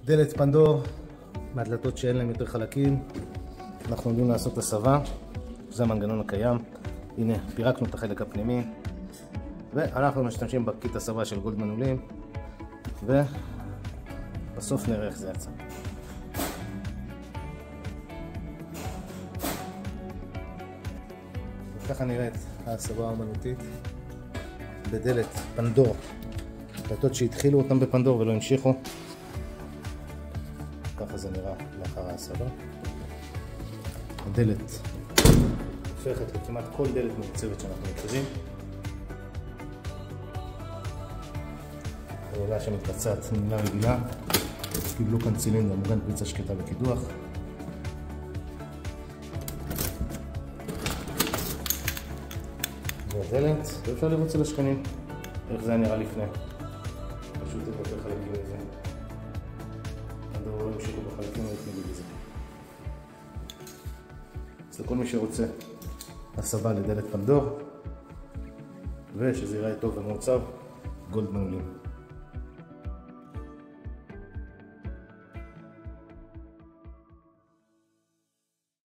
דלת פנדור, מהדלתות שאין להם יותר חלקים. אנחנו יודעים לעשות הסבה, זה המנגנון הקיים. הנה, פירקנו את החלק הפנימי, ואנחנו משתמשים בקיט הסבה של גולד מנעולים, ובסוף נראה איך זה יצא. וככה נראית ההסבה האמנותית בדלת פנדור. דלתות שהתחילו אותם בפנדור ולא המשיכו. ככה זה נראה לאחר ההסבה. הדלת הופכת לכמעט כל דלת מעוצבת שאנחנו מכירים. פעולה שמתבצעת נעילה רגילה. קיבלו כאן צילינדר מוגן פריצה שקטה וקידוח. והדלת, ואפשר לראות אצל השכנים איך זה היה נראה לפני. פשוט יותר חלקים לזה. הדור לא המשיכו בחלקים והתנגדו לזה. אז לכל מי שרוצה הסבה לדלת פנדור ושזה ייראה טוב ומעוצב, גולד מנעולים.